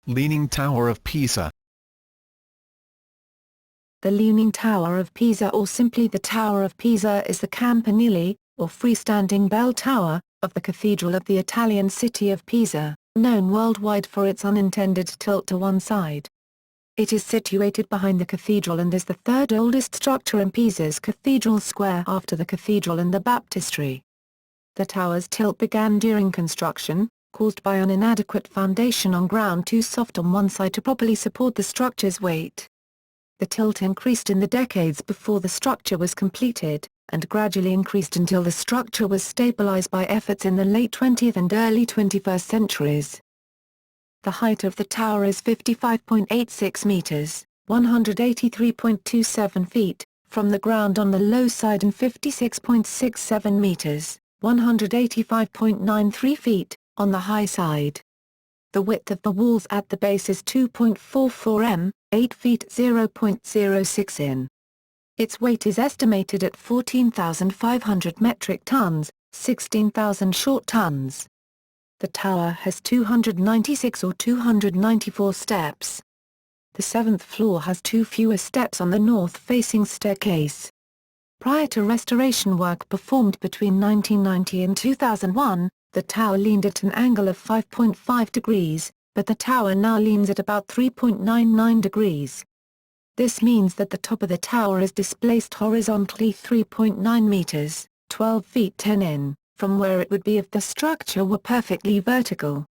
Leaning Tower of Pisa. The Leaning Tower of Pisa, or simply the Tower of Pisa, is the campanile, or freestanding bell tower, of the Cathedral of the Italian city of Pisa, known worldwide for its unintended tilt to one side. It is situated behind the cathedral and is the third oldest structure in Pisa's Cathedral Square after the Cathedral and the Baptistry. The tower's tilt began during construction, caused by an inadequate foundation on ground too soft on one side to properly support the structure's weight. The tilt increased in the decades before the structure was completed, and gradually increased until the structure was stabilized by efforts in the late 20th and early 21st centuries. The height of the tower is 55.86 meters, 183.27 feet, from the ground on the low side, and 56.67 meters, 185.93 feet, on the high side. The width of the walls at the base is 2.44 m, 8 feet 0.06 in. Its weight is estimated at 14,500 metric tons, 16,000 short tons. The tower has 296 or 294 steps. The seventh floor has two fewer steps on the north-facing staircase. Prior to restoration work performed between 1990 and 2001, the tower leaned at an angle of 5.5 degrees, but the tower now leans at about 3.99 degrees. This means that the top of the tower is displaced horizontally 3.9 meters, 12 feet 10 in, from where it would be if the structure were perfectly vertical.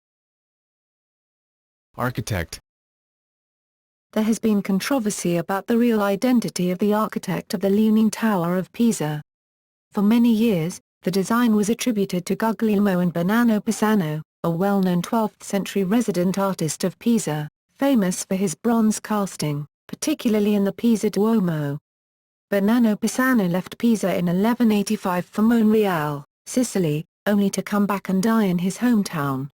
Architect. There has been controversy about the real identity of the architect of the Leaning Tower of Pisa. For many years, the design was attributed to Guglielmo and Bernardo Pisano, a well-known 12th-century resident artist of Pisa, famous for his bronze casting, particularly in the Pisa Duomo. Bernardo Pisano left Pisa in 1185 for Monreale, Sicily, only to come back and die in his hometown.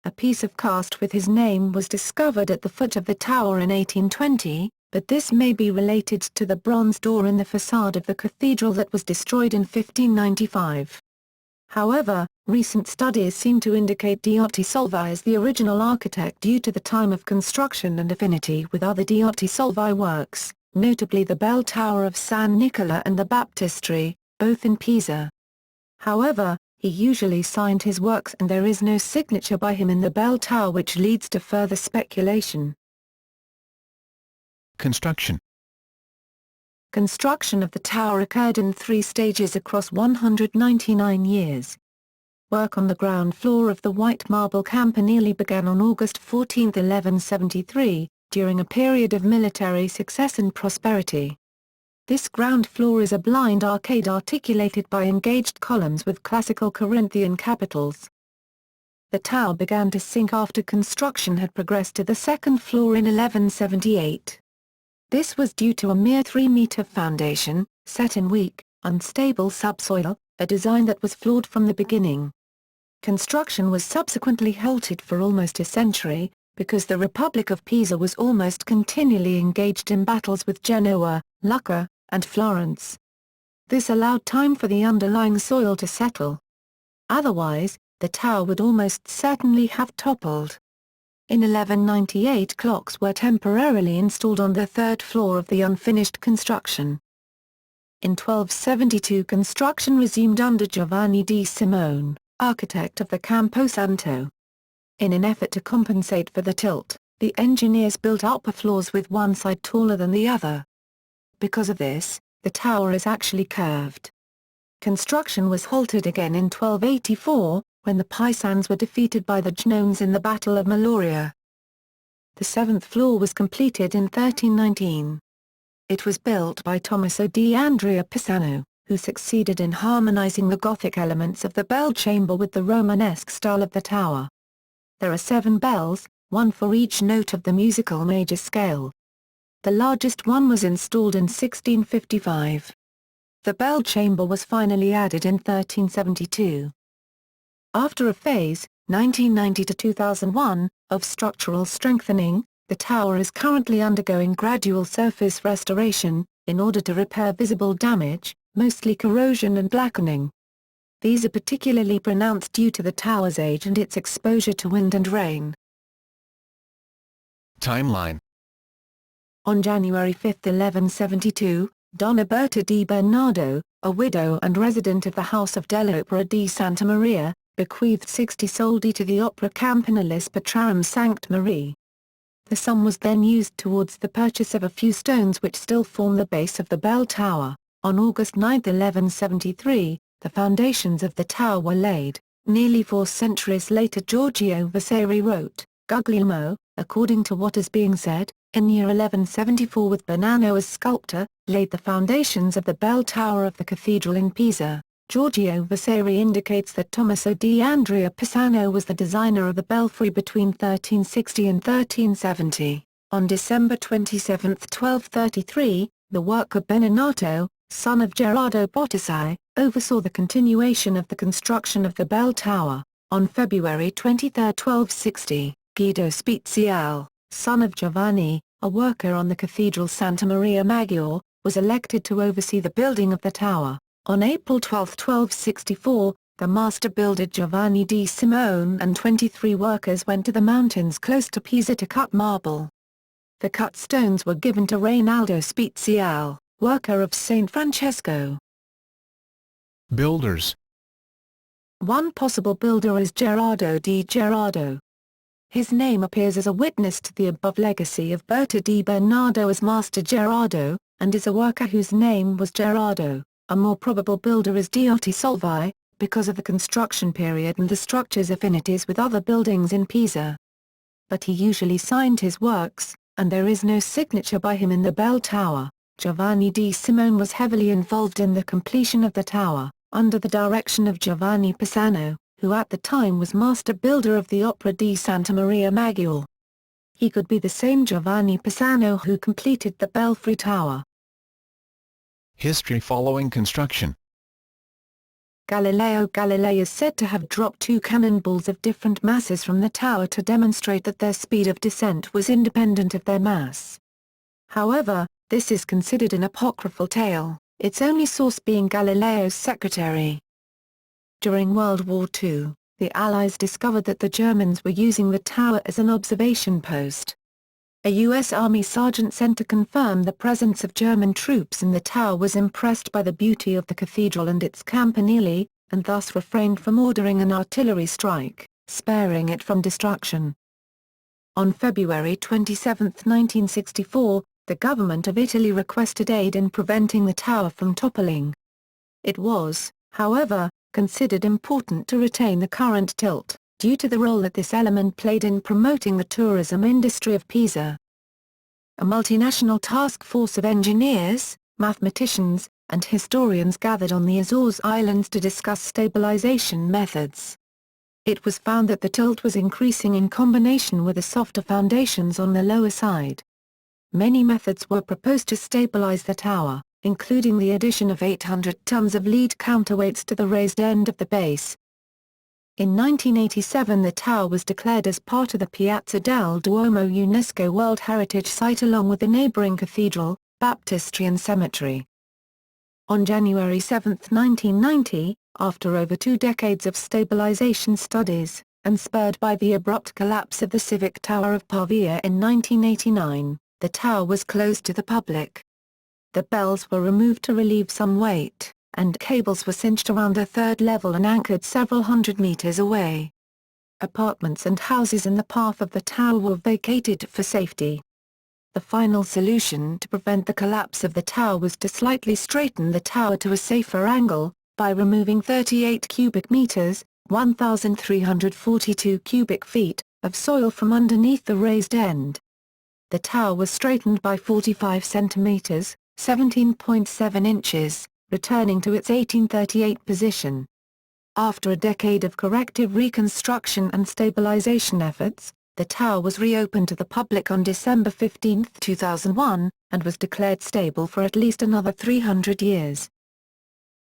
A piece of cast with his name was discovered at the foot of the tower in 1820, but this may be related to the bronze door in the facade of the cathedral that was destroyed in 1595. However, recent studies seem to indicate Diotti-Solvi as the original architect due to the time of construction and affinity with other Diotti-Solvi works, notably the bell tower of San Nicola and the Baptistry, both in Pisa. However, he usually signed his works and there is no signature by him in the bell tower, which leads to further speculation. Construction. Construction of the tower occurred in 3 stages across 199 years. Work on the ground floor of the white marble campanile began on August 14, 1173, during a period of military success and prosperity. This ground floor is a blind arcade articulated by engaged columns with classical Corinthian capitals. The tower began to sink after construction had progressed to the second floor in 1178. This was due to a mere 3-meter foundation, set in weak, unstable subsoil, a design that was flawed from the beginning. Construction was subsequently halted for almost a century, because the Republic of Pisa was almost continually engaged in battles with Genoa, Lucca, and Florence. This allowed time for the underlying soil to settle. Otherwise, the tower would almost certainly have toppled. In 1198, clocks were temporarily installed on the 3rd floor of the unfinished construction. In 1272, construction resumed under Giovanni di Simone, architect of the Campo Santo. In an effort to compensate for the tilt, the engineers built upper floors with one side taller than the other. Because of this, the tower is actually curved. Construction was halted again in 1284, when the Pisans were defeated by the Genoans in the Battle of Meloria. The 7th floor was completed in 1319. It was built by Tommaso di Andrea Pisano, who succeeded in harmonizing the Gothic elements of the bell chamber with the Romanesque style of the tower. There are 7 bells, one for each note of the musical major scale. The largest one was installed in 1655. The bell chamber was finally added in 1372. After a phase, 1990 to 2001, of structural strengthening, the tower is currently undergoing gradual surface restoration, in order to repair visible damage, mostly corrosion and blackening. These are particularly pronounced due to the tower's age and its exposure to wind and rain. Timeline. On January 5, 1172, Donna Berta di Bernardo, a widow and resident of the House of dell'Opera di Santa Maria, bequeathed 60 soldi to the Opera Campanilis Petrarum Sancte Marie. The sum was then used towards the purchase of a few stones which still form the base of the bell tower. On August 9, 1173, the foundations of the tower were laid. Nearly 4 centuries later Giorgio Vasari wrote, Guglielmo, according to what is being said, in year 1174 with Bonanno as sculptor, laid the foundations of the bell tower of the cathedral in Pisa. Giorgio Vasari indicates that Tommaso di Andrea Pisano was the designer of the belfry between 1360 and 1370. On December 27, 1233, the work of Beninato, son of Gerardo Bottici, oversaw the continuation of the construction of the bell tower. On February 23, 1260, Guido Speziale, son of Giovanni, a worker on the cathedral Santa Maria Maggiore, was elected to oversee the building of the tower. On April 12, 1264, the master builder Giovanni di Simone and 23 workers went to the mountains close to Pisa to cut marble. The cut stones were given to Reynaldo Speziale, worker of St. Francesco. Builders. One possible builder is Gerardo di Gerardo. His name appears as a witness to the above legacy of Berta di Bernardo as Master Gerardo, and is a worker whose name was Gerardo. A more probable builder is Diotti Solvi, because of the construction period and the structure's affinities with other buildings in Pisa. But he usually signed his works, and there is no signature by him in the bell tower. Giovanni di Simone was heavily involved in the completion of the tower, under the direction of Giovanni Pisano, who at the time was master builder of the Opera di Santa Maria Maggiore. He could be the same Giovanni Pisano who completed the belfry tower. History following construction. Galileo Galilei is said to have dropped 2 cannonballs of different masses from the tower to demonstrate that their speed of descent was independent of their mass. However, this is considered an apocryphal tale, its only source being Galileo's secretary. During World War II, the Allies discovered that the Germans were using the tower as an observation post. A U.S. Army sergeant sent to confirm the presence of German troops in the tower was impressed by the beauty of the cathedral and its campanile, and thus refrained from ordering an artillery strike, sparing it from destruction. On February 27, 1964, the government of Italy requested aid in preventing the tower from toppling. It was, however, considered important to retain the current tilt, due to the role that this element played in promoting the tourism industry of Pisa. A multinational task force of engineers, mathematicians, and historians gathered on the Azores Islands to discuss stabilization methods. It was found that the tilt was increasing in combination with the softer foundations on the lower side. Many methods were proposed to stabilize the tower, including the addition of 800 tons of lead counterweights to the raised end of the base. In 1987 the tower was declared as part of the Piazza del Duomo UNESCO World Heritage Site along with the neighboring cathedral, Baptistry and cemetery. On January 7, 1990, after over 2 decades of stabilization studies, and spurred by the abrupt collapse of the Civic Tower of Pavia in 1989, the tower was closed to the public. The bells were removed to relieve some weight, and cables were cinched around a 3rd level and anchored several hundred meters away. Apartments and houses in the path of the tower were vacated for safety. The final solution to prevent the collapse of the tower was to slightly straighten the tower to a safer angle, by removing 38 cubic meters, 1,342 cubic feet, of soil from underneath the raised end. The tower was straightened by 45 centimeters, 17.7 inches, returning to its 1838 position. After a decade of corrective reconstruction and stabilization efforts, the tower was reopened to the public on December 15, 2001, and was declared stable for at least another 300 years.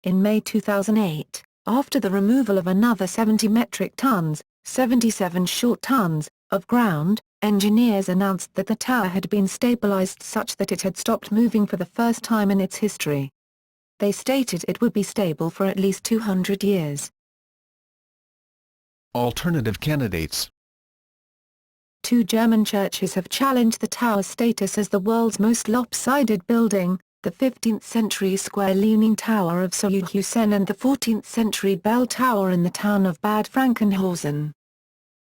In May 2008, after the removal of another 70 metric tons, 77 short tons, of ground, engineers announced that the tower had been stabilized such that it had stopped moving for the first time in its history. They stated it would be stable for at least 200 years. Alternative candidates. Two German churches have challenged the tower's status as the world's most lopsided building, the 15th-century square Leaning Tower of Solhusen and the 14th-century bell tower in the town of Bad Frankenhausen.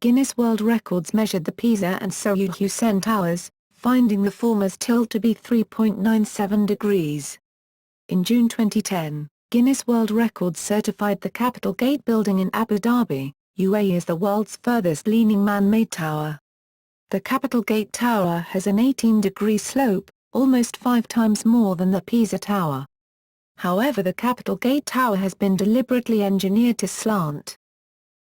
Guinness World Records measured the Pisa and Solhusen towers, finding the former's tilt to be 3.97 degrees. In June 2010, Guinness World Records certified the Capitol Gate building in Abu Dhabi, UAE as the world's furthest leaning man-made tower. The Capitol Gate Tower has an 18-degree slope, almost 5 times more than the Pisa Tower. However, the Capitol Gate Tower has been deliberately engineered to slant.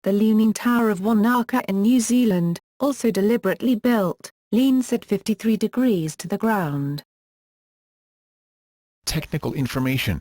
The Leaning Tower of Wanaka in New Zealand, also deliberately built, leans at 53 degrees to the ground. Technical information.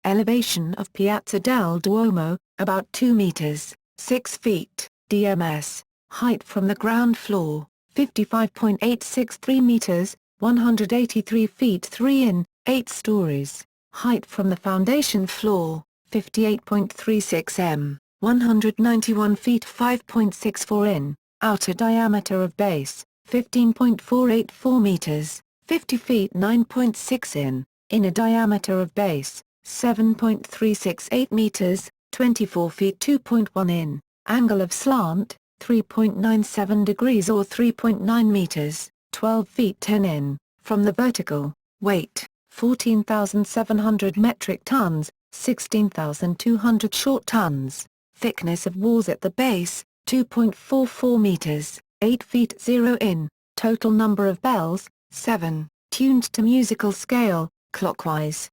Elevation of Piazza del Duomo, about 2 meters, 6 feet, DMS. Height from the ground floor, 55.863 meters, 183 feet 3 in, 8 stories. Height from the foundation floor, 58.36 m, 191 feet 5.64 in. Outer diameter of base, 15.484 meters, 50 feet 9.6 in. Inner diameter of base, 7.368 meters, 24 feet 2.1 in. Angle of slant, 3.97 degrees or 3.9 meters, 12 feet 10 in, from the vertical. Weight, 14,700 metric tons, 16,200 short tons. Thickness of walls at the base, 2.44 meters, 8 feet 0 in. Total number of bells, 7, tuned to musical scale, clockwise.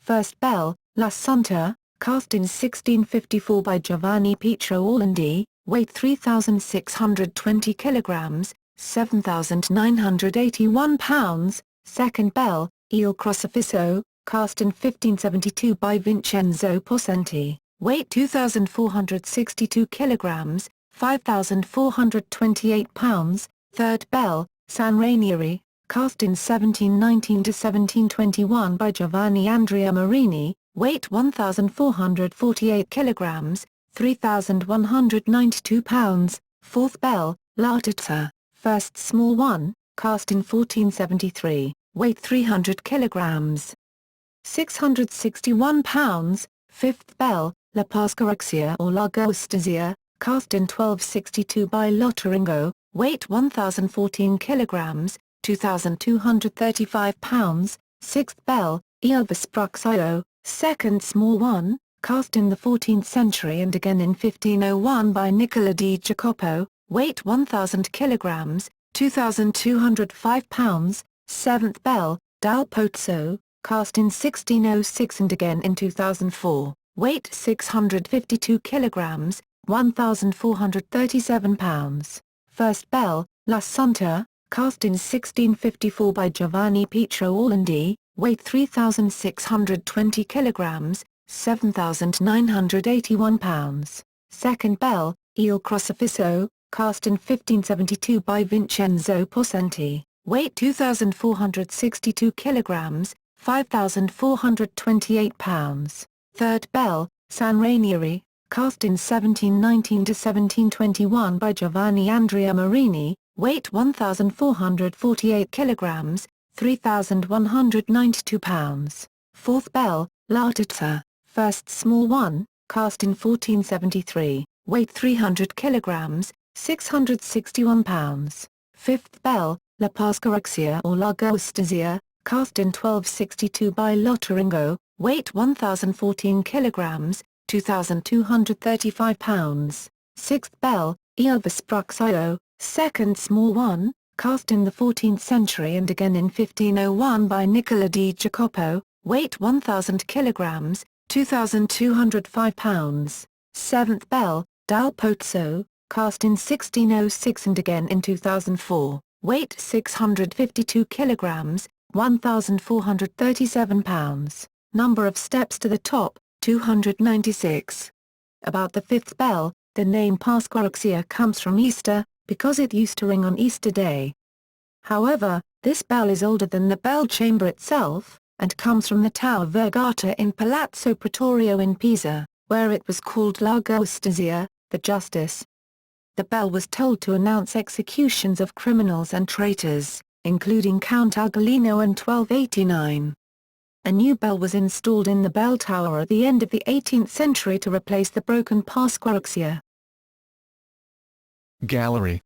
First bell, La Sunta, cast in 1654 by Giovanni Pietro Orlandi, weight 3,620 kilograms, 7,981 pounds. Second bell, Il Crocifisso, cast in 1572 by Vincenzo Possenti, weight 2,462 kilograms, 5,428 pounds. Third bell, San Ranieri, cast in 1719 to 1721 by Giovanni Andrea Marini, weight 1,448 kilograms, 3,192 pounds. Fourth bell, La Tutta, first small one, cast in 1473, weight 300 kilograms, 661 pounds. Fifth bell, La Pascarexia or La Guastazia, cast in 1262 by Lottaringo, weight 1,014 kilograms, 2,235 pounds. Sixth bell, Il Vespuccio, second small one, cast in the 14th century and again in 1501 by Nicola di Jacopo, weight 1,000 kilograms, 2,205 pounds. Seventh bell, Dal Pozzo, cast in 1606 and again in 2004, weight 652 kilograms, 1,437 pounds. First bell, La Sunta, cast in 1654 by Giovanni Pietro Orlandi, weight 3,620 kilograms, 7,981 pounds. Second bell, Il Crocifisso, cast in 1572 by Vincenzo Possenti, weight 2,462 kilograms, 5,428 pounds. Third bell, San Ranieri, cast in 1719 to 1721 by Giovanni Andrea Marini, weight 1,448 kilograms, 3,192 pounds. Fourth bell, La Tutta, first small one, cast in 1473, weight 300 kilograms, 661 pounds. Fifth bell, La Pascarexia or La Guastazia, cast in 1262 by Lottaringo, weight 1,014 kilograms, 2,235 pounds. Sixth bell, Il Vespuccio, second small one, cast in the 14th century and again in 1501 by Nicola di Jacopo, weight 1,000 kilograms, 2,205 pounds. Seventh bell, Dal Pozzo, cast in 1606 and again in 2004, weight 652 kilograms, 1,437 pounds. Number of steps to the top, 296. About the fifth bell, the name Pascarexia comes from Easter, because it used to ring on Easter Day. However, this bell is older than the bell chamber itself, and comes from the Tower Vergata in Palazzo Pretorio in Pisa, where it was called La Guastazia, the Justice. The bell was tolled to announce executions of criminals and traitors, including Count Ugolino in 1289. A new bell was installed in the bell tower at the end of the 18th century to replace the broken Pasquarexia. Gallery.